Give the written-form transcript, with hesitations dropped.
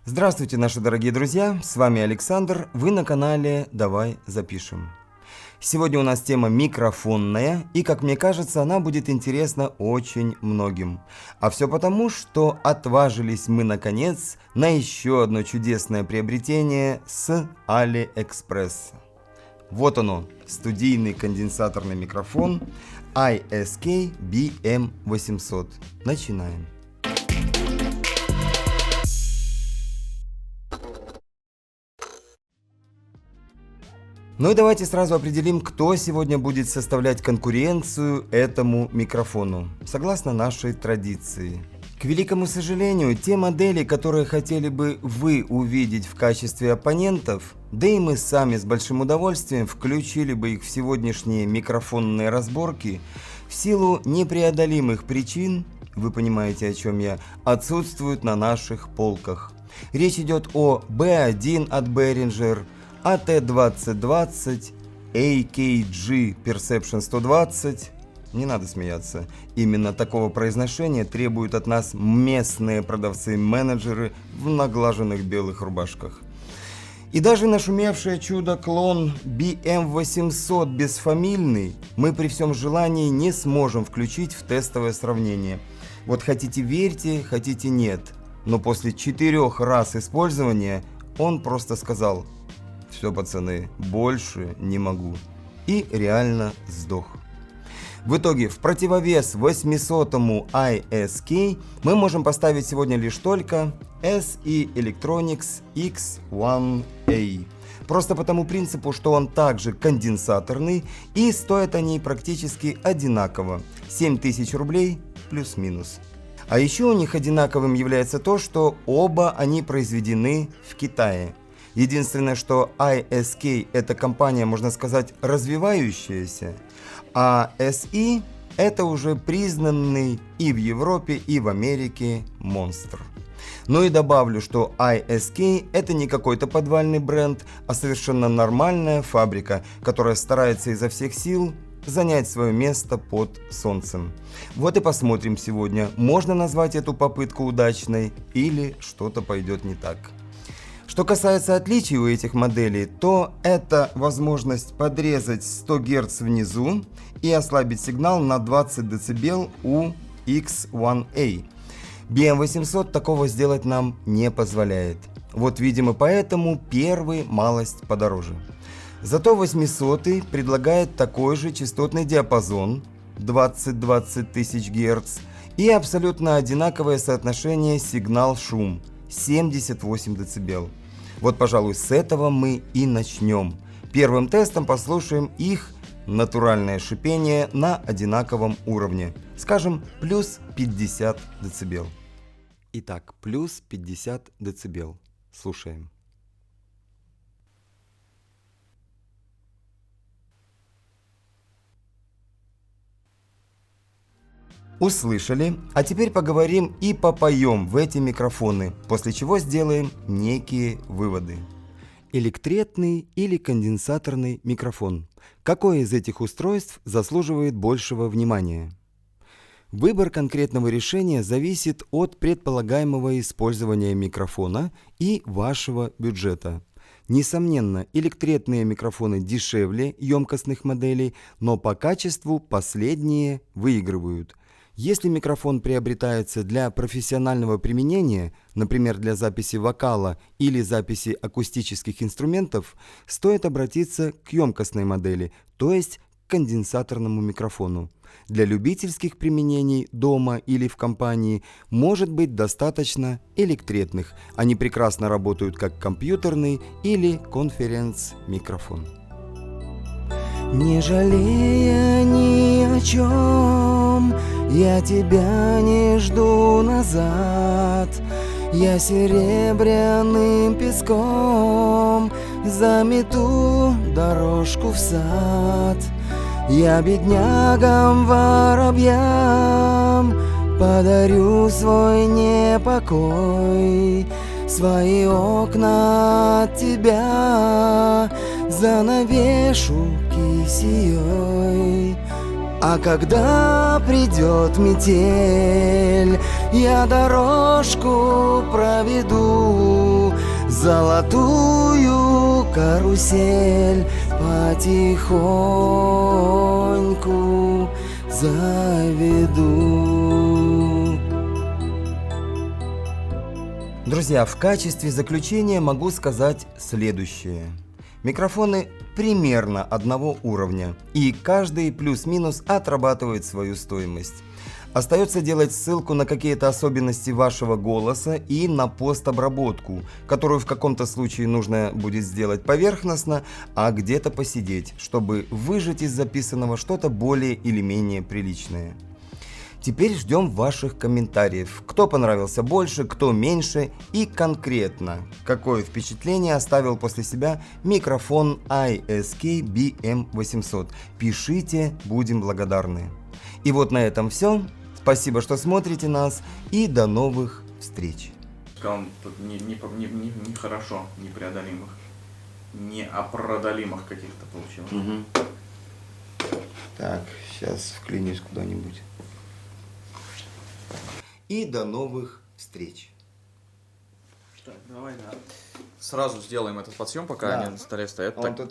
Здравствуйте, наши дорогие друзья, с вами Александр, вы на канале «Давай запишем». Сегодня у нас тема микрофонная, и, как мне кажется, она будет интересна очень многим. А все потому, что отважились мы, наконец, на еще одно чудесное приобретение с AliExpress. Вот оно, студийный конденсаторный микрофон ISK BM800. Начинаем. Ну и давайте сразу определим, кто сегодня будет составлять конкуренцию этому микрофону, согласно нашей традиции. К великому сожалению, те модели, которые хотели бы вы увидеть в качестве оппонентов, да и мы сами с большим удовольствием включили бы их в сегодняшние микрофонные разборки, в силу непреодолимых причин, вы понимаете, о чем я, отсутствуют на наших полках. Речь идет о B1 от Behringer, AT2020, AKG Perception 120. Не надо смеяться. Именно такого произношения требуют от нас местные продавцы-менеджеры в наглаженных белых рубашках. И даже нашумевшее чудо-клон BM800 бесфамильный мы при всем желании не сможем включить в тестовое сравнение. Вот хотите верьте, хотите нет. Но после 4 раз использования он просто сказал: «Все, пацаны, больше не могу». И реально сдох. В итоге, в противовес 800-му ISK мы можем поставить сегодня лишь только SE Electronics X1A. Просто по тому принципу, что он также конденсаторный и стоят они практически одинаково. 7000 рублей плюс-минус. А еще у них одинаковым является то, что оба они произведены в Китае. Единственное, что ISK – это компания, можно сказать, развивающаяся, а SE – это уже признанный и в Европе, и в Америке монстр. Ну и добавлю, что ISK – это не какой-то подвальный бренд, а совершенно нормальная фабрика, которая старается изо всех сил занять свое место под солнцем. Вот и посмотрим сегодня, можно назвать эту попытку удачной или что-то пойдет не так. Что касается отличий у этих моделей, то это возможность подрезать 100 Гц внизу и ослабить сигнал на 20 дБ у X1A. BM800 такого сделать нам не позволяет. Вот, видимо, поэтому первый малость подороже. Зато 800 предлагает такой же частотный диапазон 20-20 тысяч Гц и абсолютно одинаковое соотношение сигнал-шум 78 дБ. Вот, пожалуй, с этого мы и начнем. Первым тестом послушаем их натуральное шипение на одинаковом уровне. Скажем, плюс 50 дБ. Итак, плюс 50 дБ. Слушаем. Услышали? А теперь поговорим и попоем в эти микрофоны, после чего сделаем некие выводы. Электретный или конденсаторный микрофон. Какое из этих устройств заслуживает большего внимания? Выбор конкретного решения зависит от предполагаемого использования микрофона и вашего бюджета. Несомненно, электретные микрофоны дешевле емкостных моделей, но по качеству последние выигрывают. Если микрофон приобретается для профессионального применения, например, для записи вокала или записи акустических инструментов, стоит обратиться к емкостной модели, то есть к конденсаторному микрофону. Для любительских применений дома или в компании может быть достаточно электретных. Они прекрасно работают как компьютерный или конференц-микрофон. Не жалея ни о чем, я тебя не жду назад. Я серебряным песком замету дорожку в сад. Я беднягам воробьям подарю свой непокой. Свои окна от тебя занавешу кисеей. А когда придет метель, я дорожку проведу золотую карусель потихоньку заведу. Друзья, в качестве заключения могу сказать следующее. Микрофоны примерно одного уровня, и каждый плюс-минус отрабатывает свою стоимость. Остается делать ссылку на какие-то особенности вашего голоса и на постобработку, которую в каком-то случае нужно будет сделать поверхностно, а где-то посидеть, чтобы выжать из записанного что-то более или менее приличное. Теперь ждем ваших комментариев. Кто понравился больше, кто меньше и конкретно, какое впечатление оставил после себя микрофон ISK BM800. Пишите, будем благодарны. И вот на этом все. Спасибо, что смотрите нас, и до новых встреч. Сказал, тут нехорошо, непреодолимых, неопродолимых каких-то получилось. Угу. Так, сейчас вклинюсь куда-нибудь. И до новых встреч. Так, давай, да. Сразу сделаем этот подсъем, пока Да. они на столе стоят. Он Так, тут